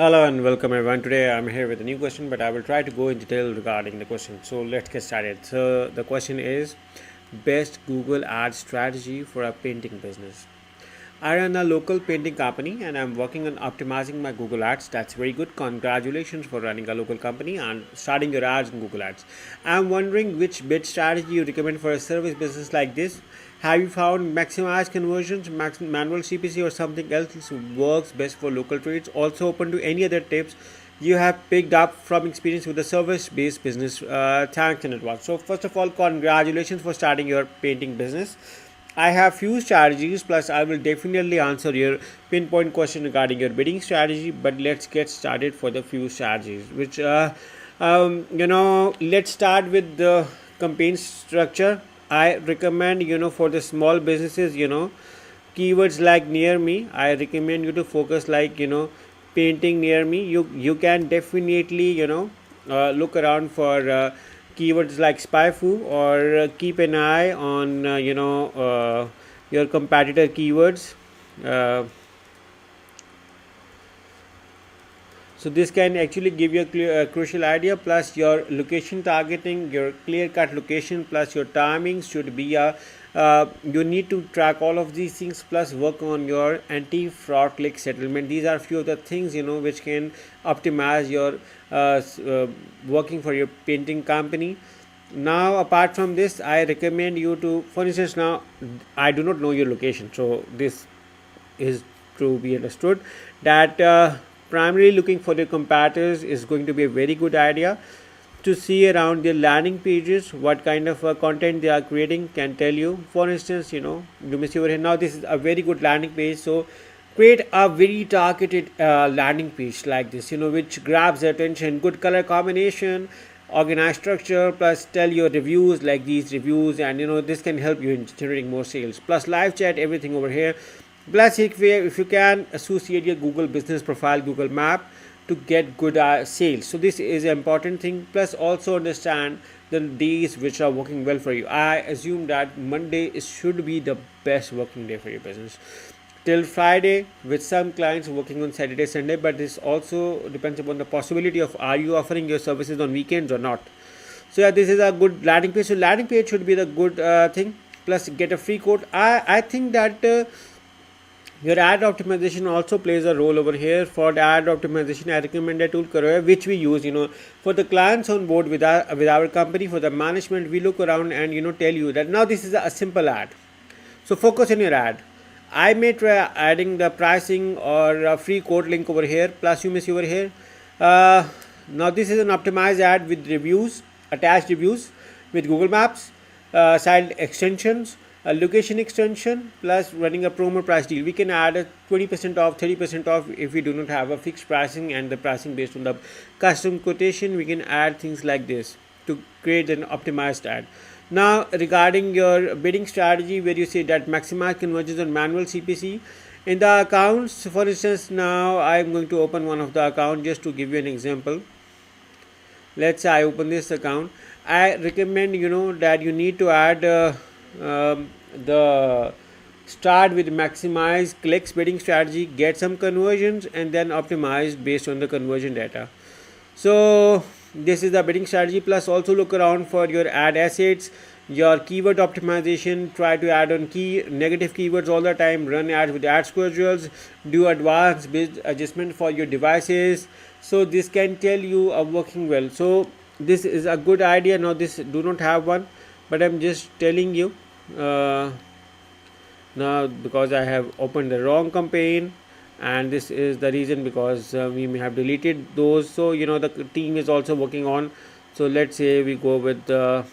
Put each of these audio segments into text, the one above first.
Hello and welcome everyone. Today I'm here with a new question, but I will try to go in detail regarding the question. So let's get started. So the question is best Google Ads strategy for a painting business. I run a local painting company and I'm working on optimizing my Google Ads. That's very good. Congratulations for running a local company and starting your ads in Google Ads. I'm wondering which bid strategy you recommend for a service business like this. Have you found maximize conversions, manual CPC, or something else works best for local trades? Also, open to any other tips you have picked up from experience with the service-based business. Thanks in advance. So, first of all, congratulations for starting your painting business. I have few strategies, plus I will definitely answer your pinpoint question regarding your bidding strategy. But let's get started for the few strategies. Let's start with the campaign structure. I recommend for the small businesses, keywords like near me. I recommend you to focus like painting near me. You can definitely look around for keywords like spy foo, or keep an eye on your competitor keywords. uh, so this can actually give you a crucial idea. Plus your location targeting, your clear cut location, plus your timings should be you need to track all of these things, plus work on your anti fraud click settlement. These are few of the things which can optimize your working for your painting company. Now apart from this, I recommend you to, for instance, now I do not know your location, so this is to be understood that primarily looking for the competitors is going to be a very good idea. To see around their landing pages what kind of content they are creating can tell you. For instance, you may see over here, now this is a very good landing page. So create a very targeted landing page like this, which grabs the attention. Good color combination, organized structure, plus tell your reviews like these reviews, and this can help you in generating more sales. Plus live chat, everything over here. Plus if you can associate your Google business profile, Google map, to get good sales. So this is an important thing. Plus also understand the days which are working well for you. I assume that Monday should be the best working day for your business till Friday, with some clients working on Saturday, Sunday. But this also depends upon the possibility of are you offering your services on weekends or not. So yeah, this is a good landing page. So landing page should be the good thing. Plus get a free code. I think that your ad optimization also plays a role over here. For the ad optimization, I recommend a tool Career, which we use for the clients on board with our company. For the management, we look around and tell you that now this is a simple ad, so focus on your ad. I may try adding the pricing or a free code link over here. Plus you may see over here, now this is an optimized ad with reviews, attached reviews, with Google Maps, side extensions, a location extension, plus running a promo price deal. We can add a 20% off, 30% off if we do not have a fixed pricing, and the pricing based on the custom quotation. We can add things like this to create an optimized ad. Now regarding your bidding strategy, where you say that maximize conversions on manual CPC in the accounts. For instance, now I'm going to open one of the account just to give you an example. Let's say I open this account. I recommend that you need to add the start with maximize clicks bidding strategy, get some conversions, and then optimize based on the conversion data. So this is the bidding strategy. Plus also look around for your ad assets, your keyword optimization. Try to add on key negative keywords all the time. Run ads with ad schedules. Do advanced bid adjustment for your devices. So this can tell you are working well. So this is a good idea. Now this do not have one, but I'm just telling you now because I have opened the wrong campaign, and this is the reason because we may have deleted those. So the team is also working on. So let's say we go with the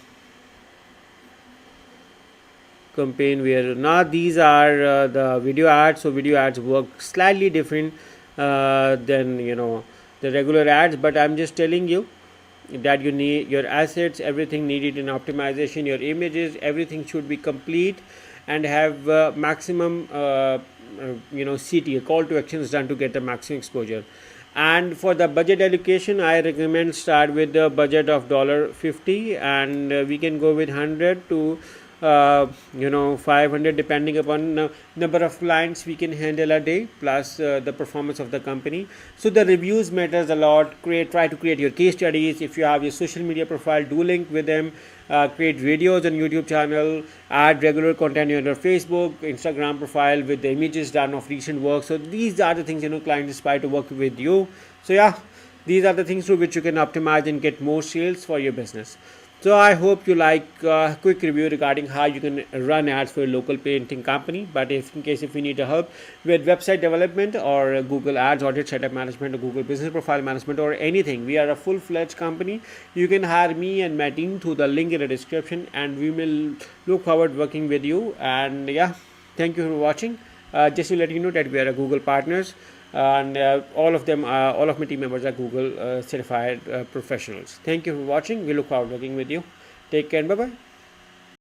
campaign where now these are the video ads. So video ads work slightly different than the regular ads, but I'm just telling you that you need your assets, everything needed in optimization, your images, everything should be complete and have maximum CT, call to actions done to get the maximum exposure. And for the budget allocation, I recommend start with the budget of $50, and we can go with 100 to 500 depending upon number of clients we can handle a day, plus the performance of the company. So the reviews matters a lot. Try to create your case studies. If you have your social media profile, do link with them. Create videos on YouTube channel, add regular content on your Facebook, Instagram profile with the images done of recent work. So these are the things clients aspire to work with you. So yeah, these are the things through which you can optimize and get more sales for your business. So I hope you like a quick review regarding how you can run ads for a local painting company. But if you need help with website development or Google Ads, audit setup management, or Google Business Profile Management, or anything, we are a full-fledged company. You can hire me and my team through the link in the description, and we will look forward working with you. And yeah, thank you for watching. Just to let you know that we are a Google partners, and all of my team members are Google certified professionals. Thank you for watching. We look forward to working with you. Take care and bye bye.